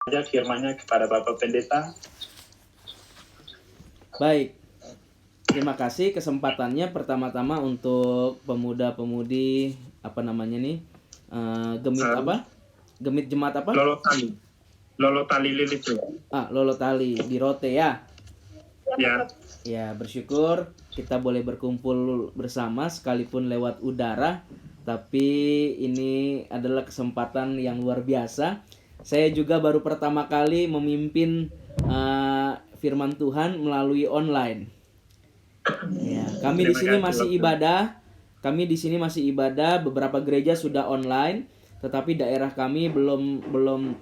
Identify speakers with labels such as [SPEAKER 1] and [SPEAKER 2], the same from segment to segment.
[SPEAKER 1] saja firman-Nya kepada Bapak Pendeta.
[SPEAKER 2] Baik, terima kasih kesempatannya pertama-tama untuk pemuda-pemudi Gemit jemaat apa?
[SPEAKER 1] Lolotali Lilitu.
[SPEAKER 2] Lolotali di Rote ya.
[SPEAKER 1] Ya.
[SPEAKER 2] Ya, bersyukur kita boleh berkumpul bersama sekalipun lewat udara, tapi ini adalah kesempatan yang luar biasa. Saya juga baru pertama kali memimpin firman Tuhan melalui online. Ya, kami di sini masih ibadah. Beberapa gereja sudah online, tetapi daerah kami belum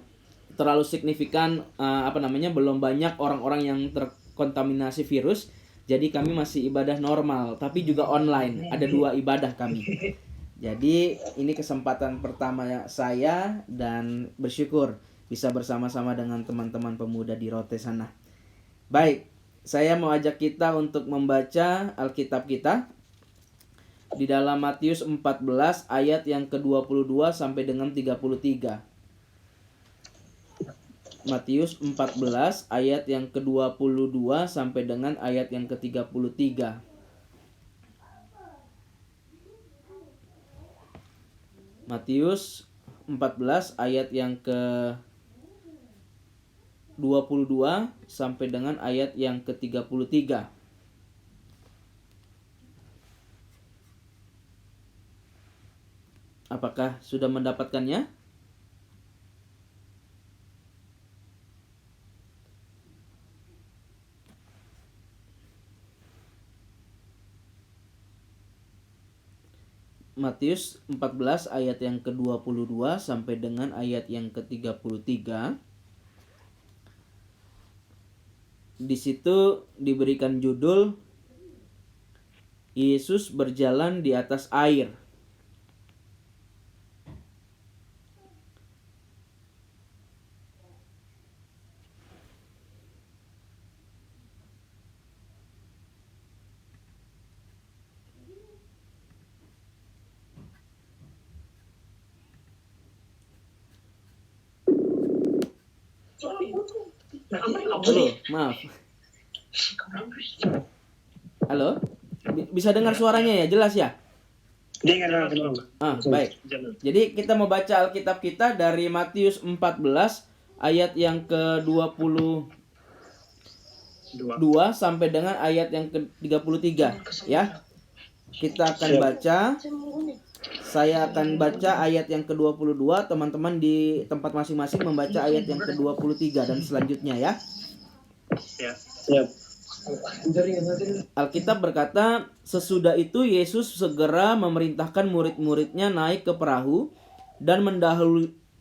[SPEAKER 2] terlalu signifikan belum banyak orang-orang yang terkontaminasi virus. Jadi kami masih ibadah normal, tapi juga online. Ada 2 ibadah kami. Jadi ini kesempatan pertama saya dan bersyukur bisa bersama-sama dengan teman-teman pemuda di Rote sana. Baik, saya mau ajak kita untuk membaca Alkitab kita di dalam Matius 14 ayat yang ke-22 sampai dengan 33. Matius 14 ayat yang ke-22 sampai dengan ayat yang ke-33. Matius 14 ayat yang ke-22 sampai dengan ayat yang ke-33. Apakah sudah mendapatkannya? Matius 14 ayat yang ke-22 sampai dengan ayat yang ke-33. Di situ diberikan judul Yesus berjalan di atas air. Halo, maaf. Halo? Bisa dengar suaranya ya? Jelas ya?
[SPEAKER 1] Dengar.
[SPEAKER 2] Baik. Jadi kita mau baca Alkitab kita dari Matius 14 ayat yang ke-22 sampai dengan ayat yang ke-33 ya. Kita akan baca. Saya akan baca ayat yang ke-22, teman-teman di tempat masing-masing membaca ayat yang ke-23 dan selanjutnya ya.
[SPEAKER 1] Siap.
[SPEAKER 2] Alkitab berkata, sesudah itu Yesus segera memerintahkan murid-muridnya naik ke perahu dan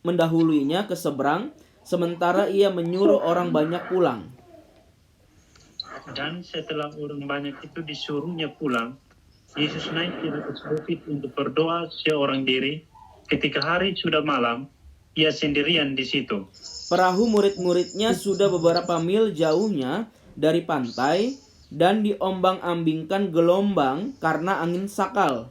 [SPEAKER 2] mendahuluinya ke seberang, sementara ia menyuruh orang banyak pulang.
[SPEAKER 1] Dan setelah orang banyak itu disuruhnya pulang, Yesus naik ke atas bukit untuk berdoa seorang diri. Ketika hari sudah malam, ia sendirian di situ.
[SPEAKER 2] Perahu murid-muridnya sudah beberapa mil jauhnya dari pantai dan diombang-ambingkan gelombang karena angin sakal.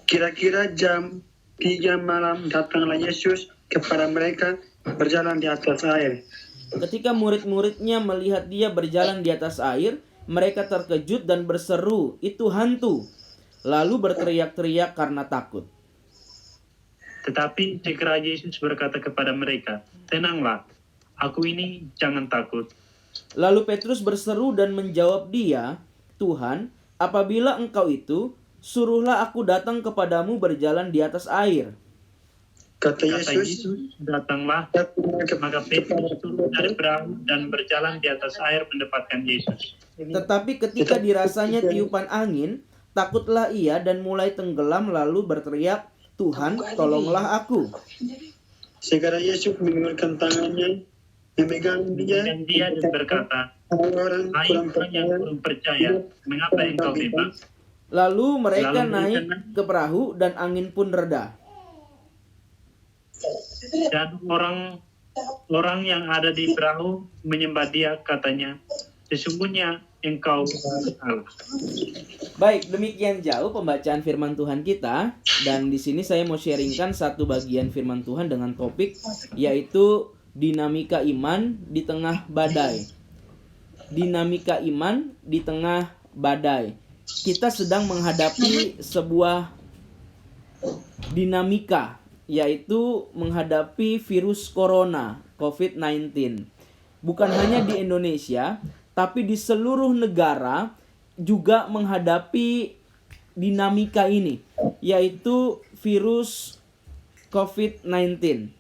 [SPEAKER 3] Kira-kira jam 3 malam datanglah Yesus kepada mereka berjalan di atas air.
[SPEAKER 2] Ketika murid-muridnya melihat dia berjalan di atas air, mereka terkejut dan berseru, "Itu hantu!" Lalu berteriak-teriak karena takut.
[SPEAKER 1] Tetapi segera Yesus berkata kepada mereka, "Tenanglah, aku ini, jangan takut."
[SPEAKER 2] Lalu Petrus berseru dan menjawab dia, "Tuhan, apabila engkau itu, suruhlah aku datang kepadamu berjalan di atas air."
[SPEAKER 3] Kata
[SPEAKER 1] Kata
[SPEAKER 3] Yesus,
[SPEAKER 1] Yesus, "Datanglah." Maka Petrus turun dari perahu dan berjalan di atas air mendapatkan Yesus.
[SPEAKER 2] Tetapi ketika dirasanya tiupan angin, takutlah ia dan mulai tenggelam lalu berteriak, "Tuhan, tolonglah aku."
[SPEAKER 3] segera Yesus mengulurkan tangannya, memegang dia,
[SPEAKER 1] Dan dia berkata,
[SPEAKER 3] orang
[SPEAKER 1] "Hai
[SPEAKER 3] kurang
[SPEAKER 1] orang yang kurang percaya, mengapa engkau bimbang?"
[SPEAKER 2] Lalu mereka
[SPEAKER 1] Lalu
[SPEAKER 2] naik
[SPEAKER 1] mereka
[SPEAKER 2] ke perahu dan angin pun reda.
[SPEAKER 1] Dan orang yang ada di perahu menyembah dia, katanya, "Sesungguhnya engkau Allah."
[SPEAKER 2] Baik, demikian jauh pembacaan firman Tuhan kita, dan di sini saya mau sharingkan satu bagian firman Tuhan dengan topik yaitu dinamika iman di tengah badai. Dinamika iman di tengah badai. Kita sedang menghadapi sebuah dinamika, yaitu menghadapi virus corona, COVID-19. Bukan hanya di Indonesia, tapi di seluruh negara juga menghadapi dinamika ini, yaitu virus COVID-19.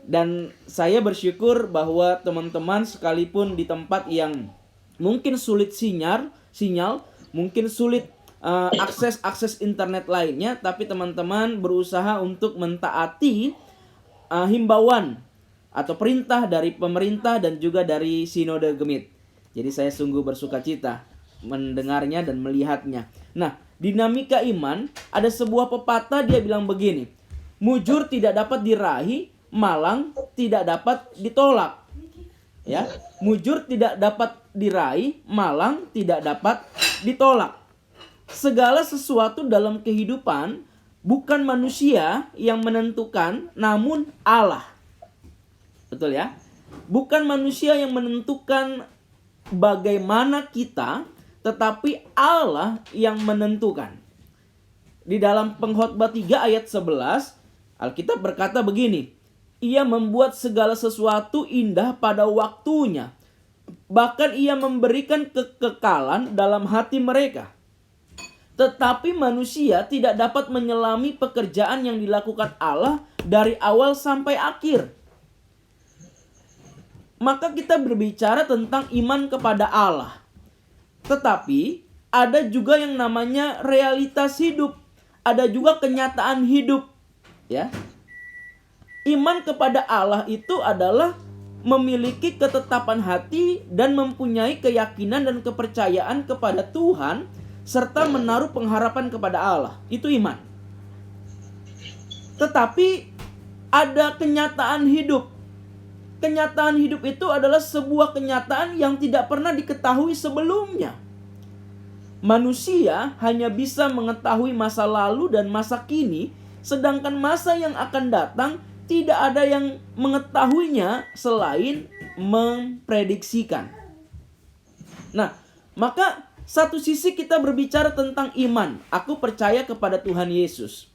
[SPEAKER 2] Dan saya bersyukur bahwa teman-teman sekalipun di tempat yang mungkin sulit sinyal, mungkin sulit akses internet lainnya, tapi teman-teman berusaha untuk mentaati himbauan atau perintah dari pemerintah dan juga dari Sinode Gemit. Jadi saya sungguh bersuka cita mendengarnya dan melihatnya. Nah, dinamika iman, ada sebuah pepatah, dia bilang begini: mujur tidak dapat diraih, malang tidak dapat ditolak. Ya, mujur tidak dapat diraih, malang tidak dapat ditolak. Segala sesuatu dalam kehidupan bukan manusia yang menentukan, namun Allah. Betul ya? Bukan manusia yang menentukan bagaimana kita, tetapi Allah yang menentukan. Di dalam Pengkhotbah 3 ayat 11, Alkitab berkata begini: Ia membuat segala sesuatu indah pada waktunya. Bahkan Ia memberikan kekekalan dalam hati mereka. Tetapi manusia tidak dapat menyelami pekerjaan yang dilakukan Allah dari awal sampai akhir. Maka kita berbicara tentang iman kepada Allah. Tetapi ada juga yang namanya realitas hidup. Ada juga kenyataan hidup. Ya. Iman kepada Allah itu adalah memiliki ketetapan hati dan mempunyai keyakinan dan kepercayaan kepada Tuhan serta menaruh pengharapan kepada Allah. Itu iman. Tetapi ada kenyataan hidup. Kenyataan hidup itu adalah sebuah kenyataan yang tidak pernah diketahui sebelumnya. Manusia hanya bisa mengetahui masa lalu dan masa kini, sedangkan masa yang akan datang tidak ada yang mengetahuinya selain memprediksikan. Nah, maka satu sisi kita berbicara tentang iman. Aku percaya kepada Tuhan Yesus.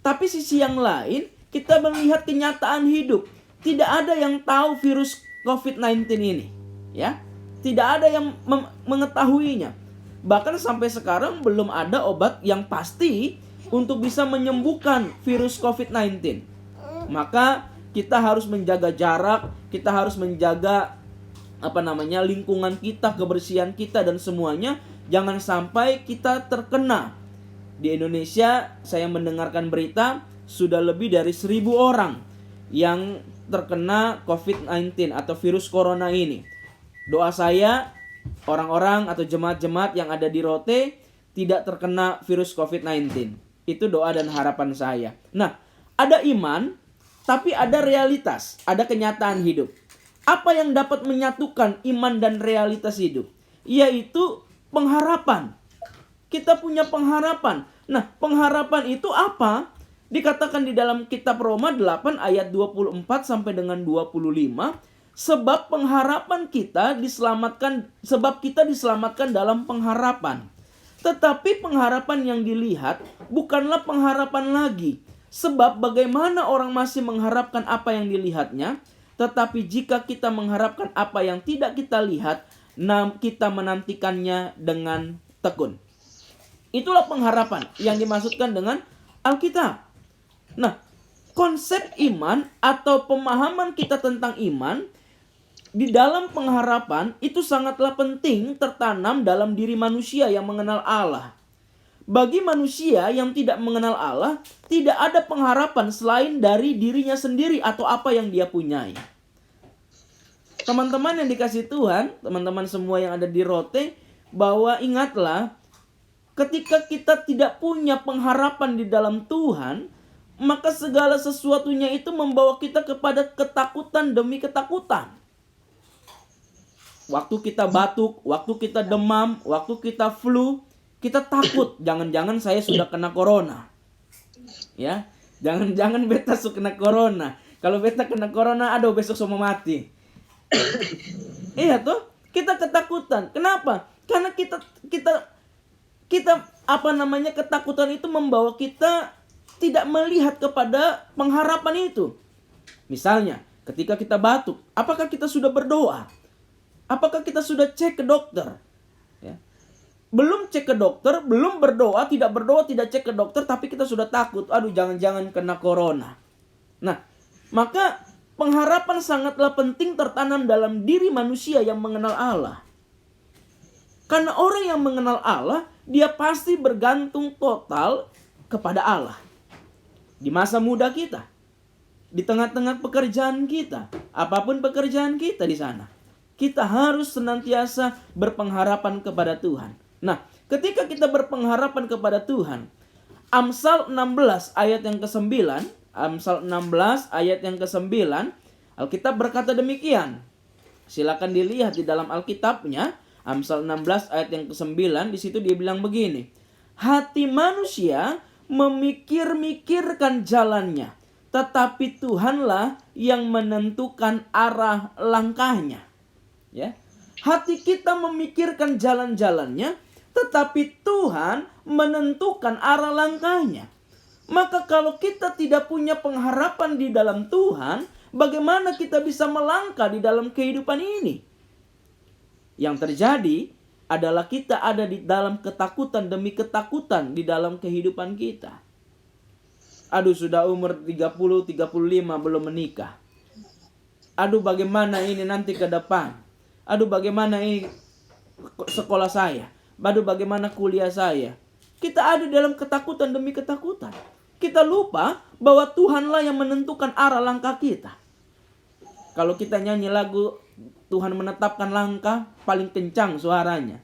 [SPEAKER 2] Tapi sisi yang lain, kita melihat kenyataan hidup. Tidak ada yang tahu virus COVID-19 ini, ya. Tidak ada yang mengetahuinya. Bahkan sampai sekarang belum ada obat yang pasti untuk bisa menyembuhkan virus COVID-19. Maka kita harus menjaga jarak, kita harus menjaga lingkungan kita, kebersihan kita dan semuanya, jangan sampai kita terkena. Di Indonesia saya mendengarkan berita sudah lebih dari 1.000 orang yang terkena COVID-19 atau virus corona ini. Doa saya, orang-orang atau jemaat-jemaat yang ada di Rote tidak terkena virus COVID-19. Itu doa dan harapan saya. Nah, ada iman, tapi ada realitas, ada kenyataan hidup. Apa yang dapat menyatukan iman dan realitas hidup? Yaitu pengharapan. Kita punya pengharapan. Nah, pengharapan itu apa? Dikatakan di dalam kitab Roma 8 ayat 24 sampai dengan 25, sebab pengharapan kita diselamatkan, sebab kita diselamatkan dalam pengharapan. Tetapi pengharapan yang dilihat bukanlah pengharapan lagi. Sebab bagaimana orang masih mengharapkan apa yang dilihatnya, tetapi jika kita mengharapkan apa yang tidak kita lihat, kita menantikannya dengan tekun. Itulah pengharapan yang dimaksudkan dengan Alkitab. Nah, konsep iman atau pemahaman kita tentang iman di dalam pengharapan itu sangatlah penting tertanam dalam diri manusia yang mengenal Allah. Bagi manusia yang tidak mengenal Allah, tidak ada pengharapan selain dari dirinya sendiri atau apa yang dia punyai. Teman-teman yang dikasih Tuhan, teman-teman semua yang ada di Rote, bahwa ingatlah, ketika kita tidak punya pengharapan di dalam Tuhan, maka segala sesuatunya itu membawa kita kepada ketakutan demi ketakutan. Waktu kita batuk, waktu kita demam, waktu kita flu, kita takut. Jangan-jangan saya sudah kena corona. Ya, jangan-jangan beta sudah kena corona. Kalau beta kena corona, aduh besok semua mati. Iya tuh, kita ketakutan. Kenapa? Karena kita ketakutan itu membawa kita tidak melihat kepada pengharapan itu. Misalnya, ketika kita batuk, apakah kita sudah berdoa? Apakah kita sudah cek ke dokter? Ya. Belum cek ke dokter, belum berdoa, tidak cek ke dokter, tapi kita sudah takut. Aduh, jangan-jangan kena corona. Nah, maka pengharapan sangatlah penting tertanam dalam diri manusia yang mengenal Allah. Karena orang yang mengenal Allah, dia pasti bergantung total kepada Allah. Di masa muda kita, di tengah-tengah pekerjaan kita, apapun pekerjaan kita di sana, kita harus senantiasa berpengharapan kepada Tuhan. Nah, ketika kita berpengharapan kepada Tuhan, Amsal 16 ayat yang ke-9, Amsal 16 ayat yang ke-9, Alkitab berkata demikian. Silakan dilihat di dalam Alkitabnya, Amsal 16 ayat yang ke-9, di situ dia bilang begini. Hati manusia memikir-mikirkan jalannya, tetapi Tuhanlah yang menentukan arah langkahnya. Ya. Hati kita memikirkan jalan-jalannya, tetapi Tuhan menentukan arah langkahnya. Maka kalau kita tidak punya pengharapan di dalam Tuhan, bagaimana kita bisa melangkah di dalam kehidupan ini? Yang terjadi adalah kita ada di dalam ketakutan demi ketakutan di dalam kehidupan kita. Aduh, sudah umur 30-35 belum menikah. Aduh, bagaimana ini nanti ke depan? Aduh, bagaimana ini sekolah saya? Aduh, bagaimana kuliah saya? Kita ada dalam ketakutan demi ketakutan. Kita lupa bahwa Tuhanlah yang menentukan arah langkah kita. Kalau kita nyanyi lagu Tuhan menetapkan langkah, paling kencang suaranya.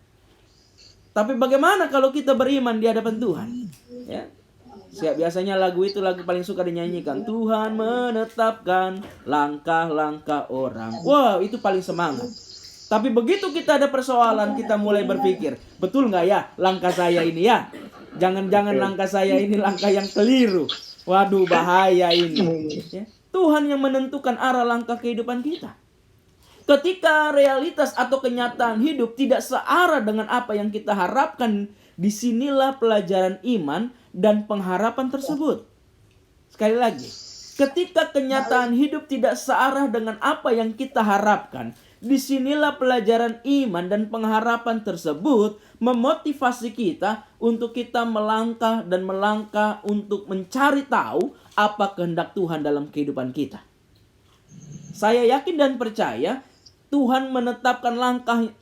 [SPEAKER 2] Tapi bagaimana kalau kita beriman di hadapan Tuhan? Ya. Biasanya lagu itu lagu paling suka dinyanyikan. Tuhan menetapkan langkah-langkah orang. Wow, itu paling semangat. Tapi begitu kita ada persoalan, kita mulai berpikir, betul nggak ya langkah saya ini ya? Jangan-jangan langkah saya ini langkah yang keliru. Waduh, bahaya ini. Ya. Tuhan yang menentukan arah langkah kehidupan kita. Ketika realitas atau kenyataan hidup tidak searah dengan apa yang kita harapkan, disinilah pelajaran iman dan pengharapan tersebut. Sekali lagi, ketika kenyataan hidup tidak searah dengan apa yang kita harapkan, disinilah pelajaran iman dan pengharapan tersebut memotivasi kita untuk kita melangkah dan melangkah untuk mencari tahu apa kehendak Tuhan dalam kehidupan kita. Saya yakin dan percaya Tuhan menetapkan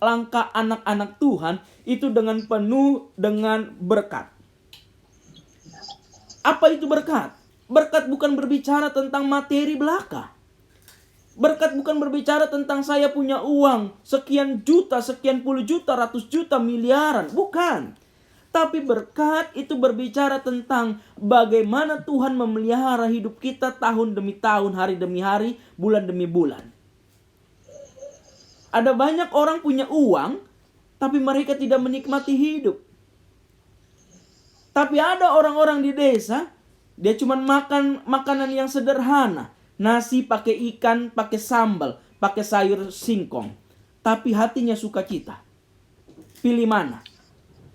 [SPEAKER 2] langkah anak-anak Tuhan itu dengan penuh dengan berkat. Apa itu berkat? Berkat bukan berbicara tentang materi belaka. Berkat bukan berbicara tentang saya punya uang sekian juta, sekian puluh juta, ratus juta, miliaran. Bukan. Tapi berkat itu berbicara tentang bagaimana Tuhan memelihara hidup kita tahun demi tahun, hari demi hari, bulan demi bulan. Ada banyak orang punya uang, tapi mereka tidak menikmati hidup. Tapi ada orang-orang di desa, dia cuma makan makanan yang sederhana. Nasi pakai ikan, pakai sambal, pakai sayur singkong. Tapi hatinya sukacita. Pilih mana?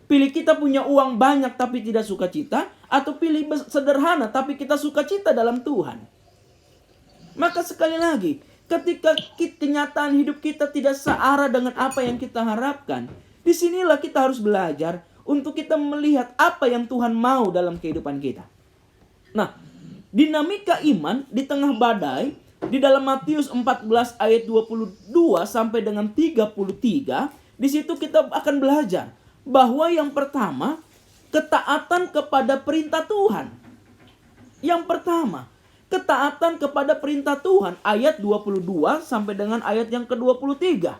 [SPEAKER 2] Pilih kita punya uang banyak tapi tidak sukacita, atau pilih sederhana tapi kita sukacita dalam Tuhan. Maka sekali lagi, ketika kenyataan hidup kita tidak searah dengan apa yang kita harapkan, disinilah kita harus belajar untuk kita melihat apa yang Tuhan mau dalam kehidupan kita. Nah, dinamika iman di tengah badai, di dalam Matius 14 ayat 22 sampai dengan 33, di situ kita akan belajar bahwa yang pertama, ketaatan kepada perintah Tuhan. Yang pertama, ketaatan kepada perintah Tuhan, ayat 22 sampai dengan ayat yang ke-23.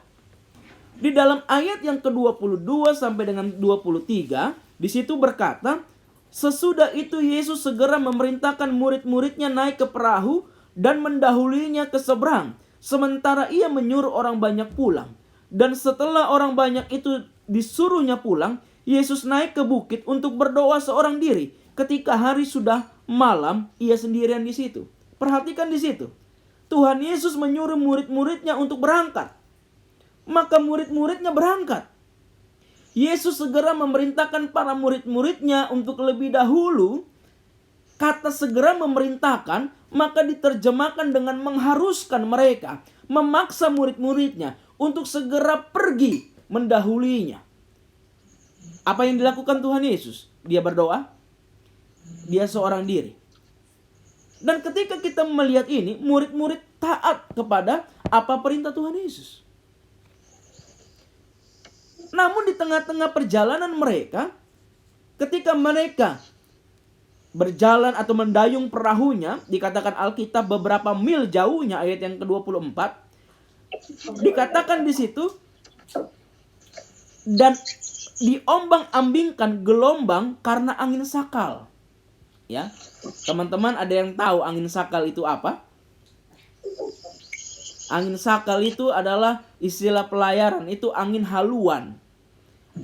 [SPEAKER 2] Di dalam ayat yang ke-22 sampai dengan 23, di situ berkata, sesudah itu Yesus segera memerintahkan murid-muridnya naik ke perahu dan mendahulinya ke seberang, sementara ia menyuruh orang banyak pulang. Dan setelah orang banyak itu disuruhnya pulang, Yesus naik ke bukit untuk berdoa seorang diri. Ketika hari sudah malam, ia sendirian di situ. Perhatikan di situ. Tuhan Yesus menyuruh murid-muridnya untuk berangkat. Maka murid-muridnya berangkat. Yesus segera memerintahkan para murid-muridnya untuk lebih dahulu. Kata segera memerintahkan maka diterjemahkan dengan mengharuskan mereka, memaksa murid-muridnya untuk segera pergi mendahulinya. Apa yang dilakukan Tuhan Yesus? Dia berdoa. Dia seorang diri. Dan ketika kita melihat ini, murid-murid taat kepada apa perintah Tuhan Yesus. Namun di tengah-tengah perjalanan mereka, ketika mereka berjalan atau mendayung perahunya, dikatakan Alkitab beberapa mil jauhnya, ayat yang ke-24, dikatakan di situ, dan diombang-ambingkan gelombang karena angin sakal. Ya, teman-teman ada yang tahu angin sakal itu apa? Angin sakal itu adalah istilah pelayaran, itu angin haluan.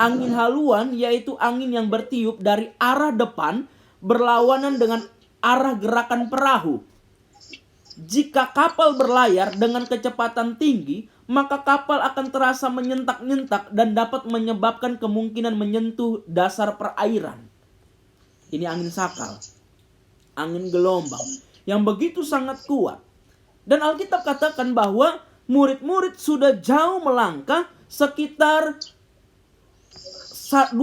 [SPEAKER 2] Angin haluan yaitu angin yang bertiup dari arah depan berlawanan dengan arah gerakan perahu. Jika kapal berlayar dengan kecepatan tinggi, maka kapal akan terasa menyentak-nyentak dan dapat menyebabkan kemungkinan menyentuh dasar perairan. Ini angin sakal, angin gelombang yang begitu sangat kuat. Dan Alkitab katakan bahwa murid-murid sudah jauh melangkah sekitar 2-3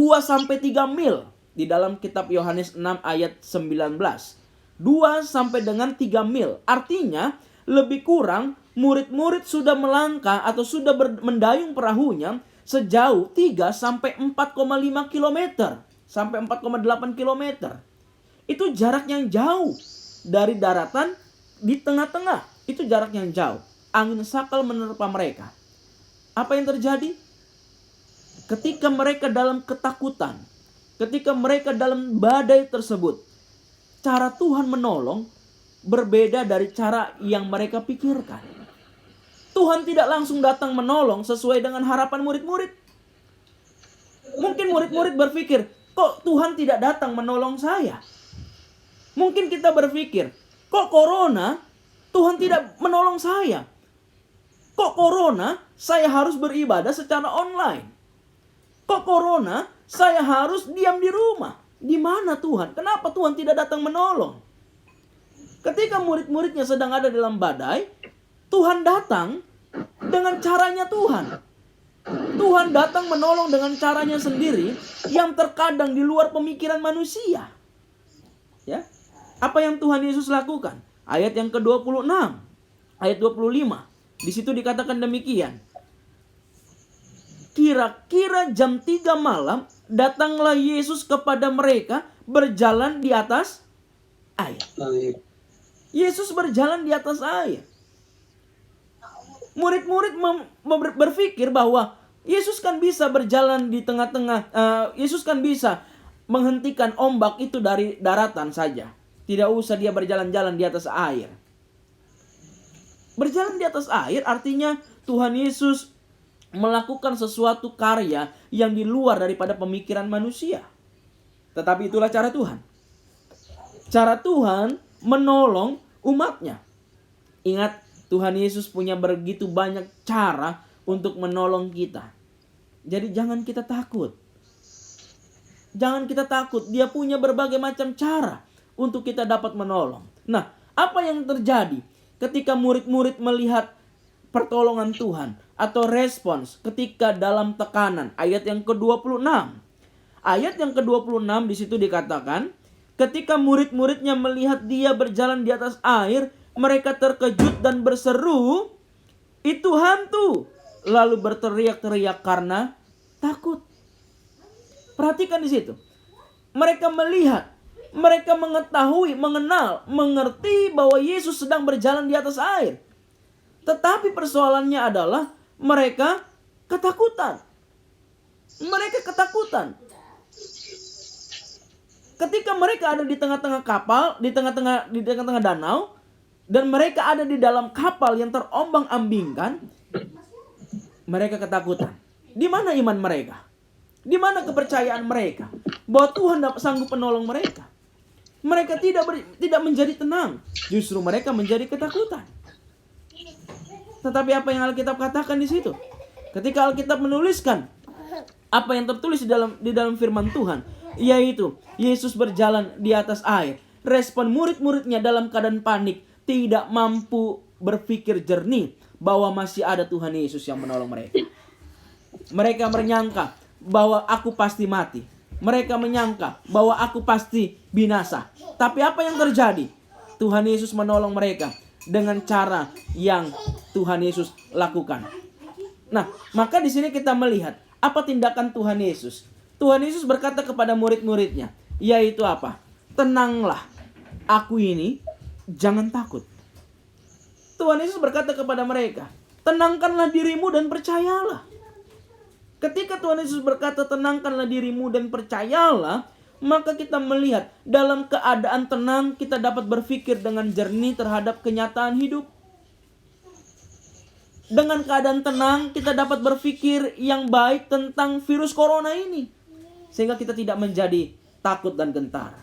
[SPEAKER 2] mil. Di dalam kitab Yohanes 6 ayat 19. 2 sampai dengan 3 mil. Artinya lebih kurang murid-murid sudah melangkah atau sudah mendayung perahunya sejauh 3 sampai 4,5 kilometer. Sampai 4,8 kilometer. Itu jarak yang jauh dari daratan di tengah-tengah. Itu jarak yang jauh. Angin sakal menerpa mereka. Apa yang terjadi? Ketika mereka dalam ketakutan, ketika mereka dalam badai tersebut, cara Tuhan menolong berbeda dari cara yang mereka pikirkan. Tuhan tidak langsung datang menolong sesuai dengan harapan murid-murid. Mungkin murid-murid berpikir, kok Tuhan tidak datang menolong saya? Mungkin kita berpikir, kok corona Tuhan tidak menolong saya? Kok corona saya harus beribadah secara online? Kok corona saya harus diam di rumah? Di mana Tuhan? Kenapa Tuhan tidak datang menolong? Ketika murid-muridnya sedang ada dalam badai, Tuhan datang dengan caranya Tuhan. Tuhan datang menolong dengan caranya sendiri yang terkadang di luar pemikiran manusia. Ya. Apa yang Tuhan Yesus lakukan? Ayat yang ke-26, ayat 25. Di situ dikatakan demikian. Kira-kira jam 3 malam datanglah Yesus kepada mereka berjalan di atas air. Yesus berjalan di atas air. Murid-murid berpikir bahwa Yesus kan bisa berjalan di tengah-tengah. Yesus kan bisa menghentikan ombak itu dari daratan saja. Tidak usah dia berjalan-jalan di atas air. Berjalan di atas air artinya Tuhan Yesus melakukan sesuatu karya yang di luar daripada pemikiran manusia. Tetapi itulah cara Tuhan. Cara Tuhan menolong umatnya. Ingat, Tuhan Yesus punya begitu banyak cara untuk menolong kita. Jadi jangan kita takut. Jangan kita takut. Dia punya berbagai macam cara untuk kita dapat menolong. Nah, apa yang terjadi ketika murid-murid melihat pertolongan Tuhan atau respons ketika dalam tekanan? Ayat yang ke-26. Ayat yang ke-26 di situ dikatakan, ketika murid-muridnya melihat dia berjalan di atas air, mereka terkejut dan berseru, "Itu hantu!" Lalu berteriak-teriak karena takut. Perhatikan di situ. Mereka melihat, mereka mengetahui, mengenal, mengerti bahwa Yesus sedang berjalan di atas air. Tetapi persoalannya adalah mereka ketakutan. Mereka ketakutan. Ketika mereka ada di tengah-tengah kapal, di tengah-tengah danau, dan mereka ada di dalam kapal yang terombang-ambingkan, mereka ketakutan. Di mana iman mereka? Di mana kepercayaan mereka bahwa Tuhan sanggup menolong mereka? Mereka tidak menjadi tenang, justru mereka menjadi ketakutan. Tetapi apa yang Alkitab katakan di situ? Ketika Alkitab menuliskan apa yang tertulis di dalam firman Tuhan, yaitu Yesus berjalan di atas air. Respon murid-muridnya dalam keadaan panik, tidak mampu berpikir jernih bahwa masih ada Tuhan Yesus yang menolong mereka. Mereka menyangka bahwa aku pasti mati. Mereka menyangka bahwa aku pasti binasa. Tapi apa yang terjadi? Tuhan Yesus menolong mereka dengan cara yang Tuhan Yesus lakukan. Nah, maka di sini kita melihat apa tindakan Tuhan Yesus. Tuhan Yesus berkata kepada murid-muridnya, yaitu apa? Tenanglah, aku ini, jangan takut. Tuhan Yesus berkata kepada mereka, tenangkanlah dirimu dan percayalah. Ketika Tuhan Yesus berkata tenangkanlah dirimu dan percayalah, maka kita melihat dalam keadaan tenang kita dapat berpikir dengan jernih terhadap kenyataan hidup. Dengan keadaan tenang kita dapat berpikir yang baik tentang virus corona ini, sehingga kita tidak menjadi takut dan gentar.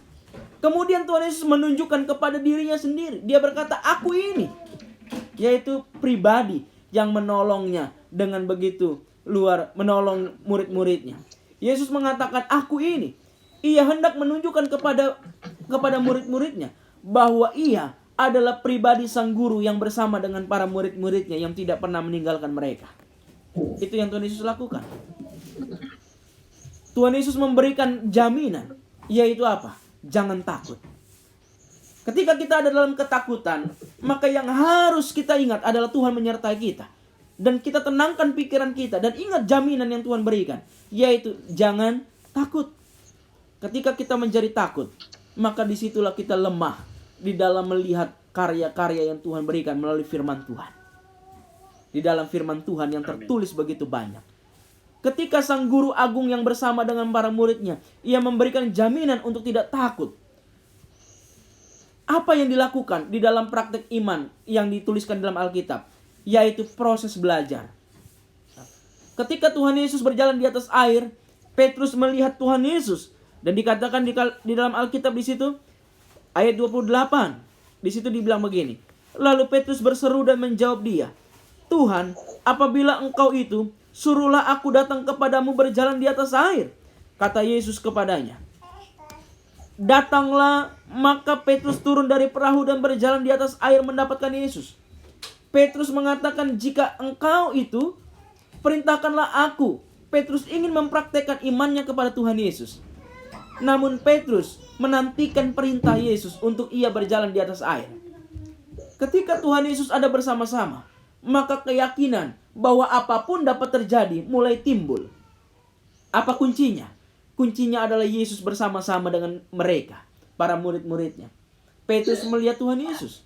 [SPEAKER 2] Kemudian Tuhan Yesus menunjukkan kepada dirinya sendiri. Dia berkata, aku ini, yaitu pribadi yang menolongnya dengan begitu luar, menolong murid-muridnya. Yesus mengatakan, aku ini. Ia hendak menunjukkan kepada murid-muridnya bahwa ia adalah pribadi sang guru yang bersama dengan para murid-muridnya yang tidak pernah meninggalkan mereka. Itu yang Tuhan Yesus lakukan. Tuhan Yesus memberikan jaminan, yaitu apa? Jangan takut. Ketika kita ada dalam ketakutan, maka yang harus kita ingat adalah Tuhan menyertai kita. Dan kita tenangkan pikiran kita dan ingat jaminan yang Tuhan berikan, yaitu jangan takut. Ketika kita menjadi takut, maka disitulah kita lemah di dalam melihat karya-karya yang Tuhan berikan melalui firman Tuhan. Di dalam firman Tuhan yang tertulis begitu banyak. Ketika sang guru agung yang bersama dengan para muridnya, ia memberikan jaminan untuk tidak takut. Apa yang dilakukan di dalam praktek iman yang dituliskan dalam Alkitab? Yaitu proses belajar. Ketika Tuhan Yesus berjalan di atas air, Petrus melihat Tuhan Yesus. Dan dikatakan di dalam Alkitab di situ, ayat 28. Di situ dibilang begini. Lalu Petrus berseru dan menjawab dia, Tuhan, apabila engkau itu, suruhlah aku datang kepadamu berjalan di atas air. Kata Yesus kepadanya, datanglah. Maka Petrus turun dari perahu dan berjalan di atas air mendapatkan Yesus. Petrus mengatakan, jika engkau itu, perintahkanlah aku. Petrus ingin mempraktekkan imannya kepada Tuhan Yesus. Namun Petrus menantikan perintah Yesus untuk ia berjalan di atas air. Ketika Tuhan Yesus ada bersama-sama, maka keyakinan bahwa apapun dapat terjadi mulai timbul. Apa kuncinya? Kuncinya adalah Yesus bersama-sama dengan mereka, para murid-muridnya. Petrus melihat Tuhan Yesus.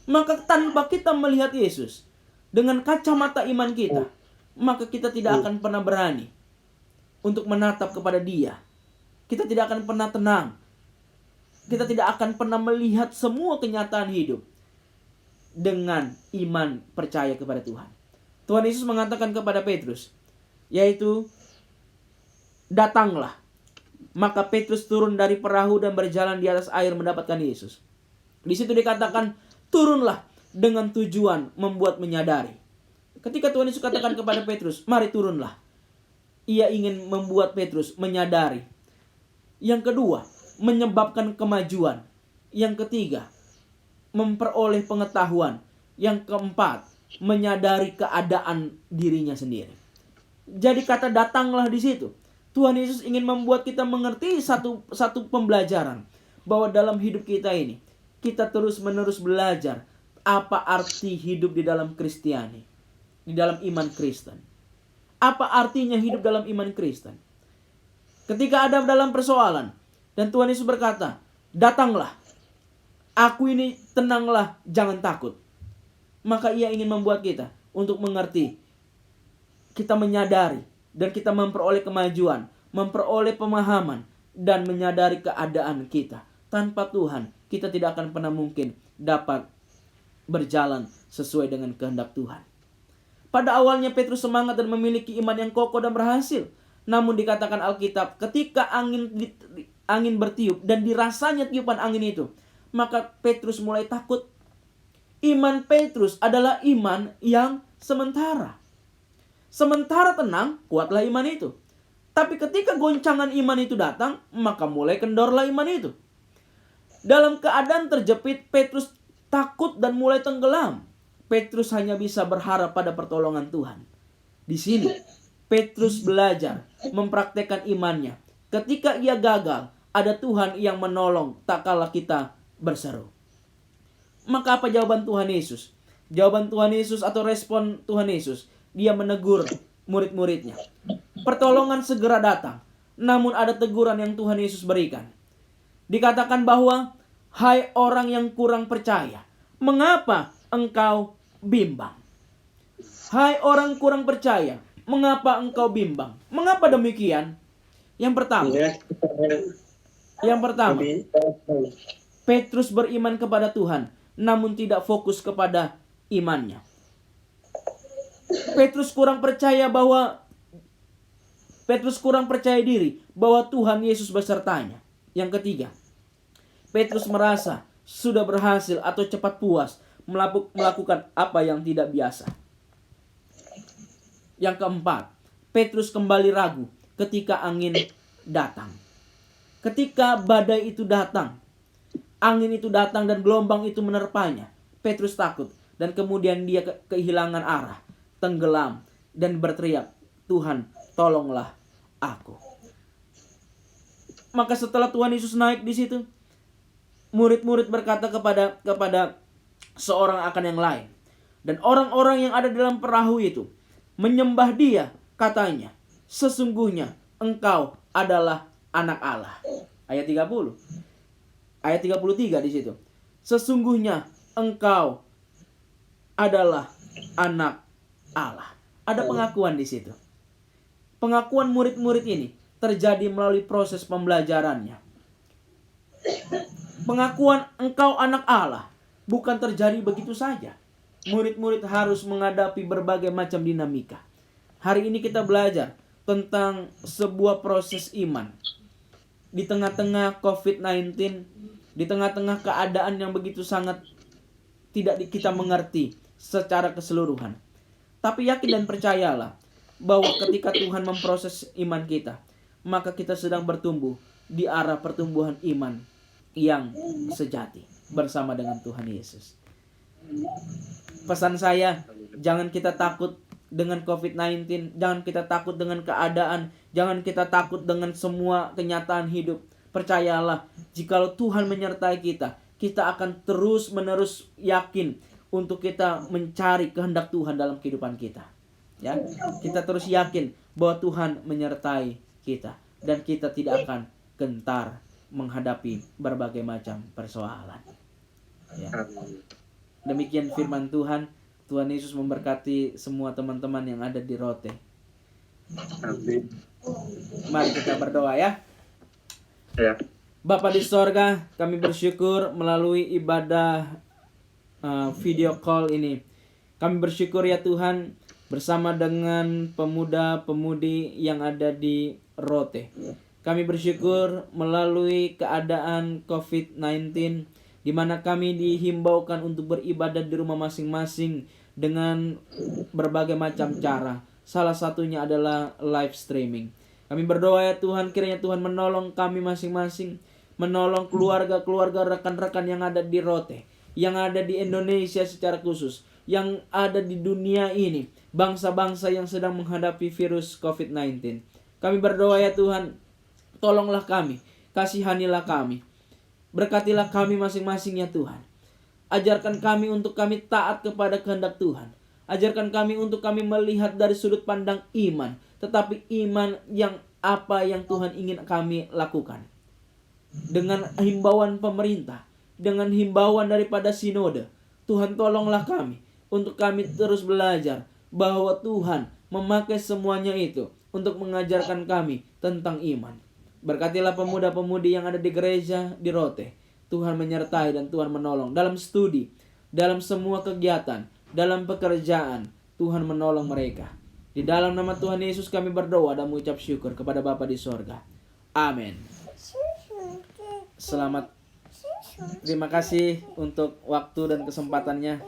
[SPEAKER 2] Maka tanpa kita melihat Yesus dengan kacamata iman kita, maka kita tidak akan pernah berani untuk menatap kepada Dia. Kita tidak akan pernah tenang. Kita tidak akan pernah melihat semua kenyataan hidup dengan iman percaya kepada Tuhan. Tuhan Yesus mengatakan kepada Petrus, yaitu datanglah. Maka Petrus turun dari perahu dan berjalan di atas air mendapatkan Yesus. Di situ dikatakan, turunlah dengan tujuan membuat menyadari. Ketika Tuhan Yesus katakan kepada Petrus, mari turunlah. Ia ingin membuat Petrus menyadari. Yang kedua, menyebabkan kemajuan. Yang ketiga, memperoleh pengetahuan. Yang keempat, menyadari keadaan dirinya sendiri. Jadi kata datanglah di situ. Tuhan Yesus ingin membuat kita mengerti satu pembelajaran. Bahwa dalam hidup kita ini, kita terus-menerus belajar apa arti hidup di dalam Kristiani. Di dalam iman Kristen. Apa artinya hidup dalam iman Kristen? Ketika ada dalam persoalan, dan Tuhan Yesus berkata, datanglah. Aku ini tenanglah, jangan takut. Maka ia ingin membuat kita untuk mengerti. Kita menyadari. Dan kita memperoleh kemajuan. Memperoleh pemahaman. Dan menyadari keadaan kita. Tanpa Tuhan, kita tidak akan pernah mungkin dapat berjalan sesuai dengan kehendak Tuhan. Pada awalnya Petrus semangat dan memiliki iman yang kokoh dan berhasil. Namun dikatakan Alkitab, ketika angin bertiup dan dirasanya tiupan angin itu, maka Petrus mulai takut. Iman Petrus adalah iman yang sementara. Sementara tenang, kuatlah iman itu. Tapi ketika goncangan iman itu datang, maka mulai kendorlah iman itu. Dalam keadaan terjepit, Petrus takut dan mulai tenggelam. Petrus hanya bisa berharap pada pertolongan Tuhan. Di sini, Petrus belajar mempraktekkan imannya. Ketika ia gagal, ada Tuhan yang menolong tak kala kita berseru. Maka apa jawaban Tuhan Yesus? Jawaban Tuhan Yesus atau respon Tuhan Yesus, dia menegur murid-muridnya. Pertolongan segera datang, namun ada teguran yang Tuhan Yesus berikan. Dikatakan bahwa, hai orang yang kurang percaya, mengapa engkau bimbang? Hai orang kurang percaya, mengapa engkau bimbang? Mengapa demikian? Yang pertama, Petrus beriman kepada Tuhan, namun tidak fokus kepada imannya. Petrus kurang percaya diri bahwa Tuhan Yesus besertanya. Yang ketiga, Petrus merasa sudah berhasil atau cepat puas melakukan apa yang tidak biasa. Yang keempat, Petrus kembali ragu ketika angin datang. Ketika badai itu datang, angin itu datang dan gelombang itu menerpanya, Petrus takut dan kemudian dia kehilangan arah, tenggelam dan berteriak, Tuhan, tolonglah aku. Maka setelah Tuhan Yesus naik di situ, murid-murid berkata kepada seorang akan yang lain. Dan orang-orang yang ada dalam perahu itu menyembah dia, katanya, sesungguhnya engkau adalah anak Allah. Ayat 30. Ayat 33 di situ. Sesungguhnya engkau adalah anak Allah. Ada pengakuan di situ. Pengakuan murid-murid ini terjadi melalui proses pembelajarannya. Pengakuan engkau anak Allah bukan terjadi begitu saja. Murid-murid harus menghadapi berbagai macam dinamika. Hari ini kita belajar tentang sebuah proses iman. Di tengah-tengah COVID-19, di tengah-tengah keadaan yang begitu sangat tidak kita mengerti secara keseluruhan. Tapi yakin dan percayalah bahwa ketika Tuhan memproses iman kita, maka kita sedang bertumbuh di arah pertumbuhan iman yang sejati bersama dengan Tuhan Yesus. Pesan saya, jangan kita takut dengan COVID-19, jangan kita takut dengan keadaan, jangan kita takut dengan semua kenyataan hidup. Percayalah, jikalau Tuhan menyertai kita, kita akan terus-menerus yakin untuk kita mencari kehendak Tuhan dalam kehidupan kita. Ya, kita terus yakin bahwa Tuhan menyertai kita dan kita tidak akan gentar menghadapi berbagai macam persoalan. Ya. Demikian firman Tuhan. Tuhan Yesus memberkati semua teman-teman yang ada di Rote.
[SPEAKER 3] Amin.
[SPEAKER 2] Mari kita berdoa ya.
[SPEAKER 3] Ya.
[SPEAKER 2] Bapa di sorga, kami bersyukur melalui ibadah video call ini. Kami bersyukur ya Tuhan bersama dengan pemuda-pemudi yang ada di Rote. Kami bersyukur melalui keadaan COVID-19 di mana kami dihimbaukan untuk beribadah di rumah masing-masing dengan berbagai macam cara. Salah satunya adalah live streaming. Kami berdoa ya Tuhan, kiranya Tuhan menolong kami masing-masing, menolong keluarga-keluarga rekan-rekan yang ada di Rote, yang ada di Indonesia secara khusus, yang ada di dunia ini, bangsa-bangsa yang sedang menghadapi virus COVID-19. Kami berdoa ya Tuhan, tolonglah kami, kasihanilah kami, berkatilah kami masing-masing ya Tuhan. Ajarkan kami untuk kami taat kepada kehendak Tuhan. Ajarkan kami untuk kami melihat dari sudut pandang iman, tetapi iman yang apa yang Tuhan ingin kami lakukan. Dengan himbauan pemerintah, dengan himbauan daripada sinode, Tuhan tolonglah kami untuk kami terus belajar bahwa Tuhan memakai semuanya itu untuk mengajarkan kami tentang iman. Berkatilah pemuda-pemudi yang ada di gereja di Rote. Tuhan menyertai dan Tuhan menolong dalam studi, dalam semua kegiatan, dalam pekerjaan. Tuhan menolong mereka. Di dalam nama Tuhan Yesus kami berdoa dan mengucap syukur kepada Bapa di sorga. Amin. Selamat Terima kasih untuk waktu dan kesempatannya.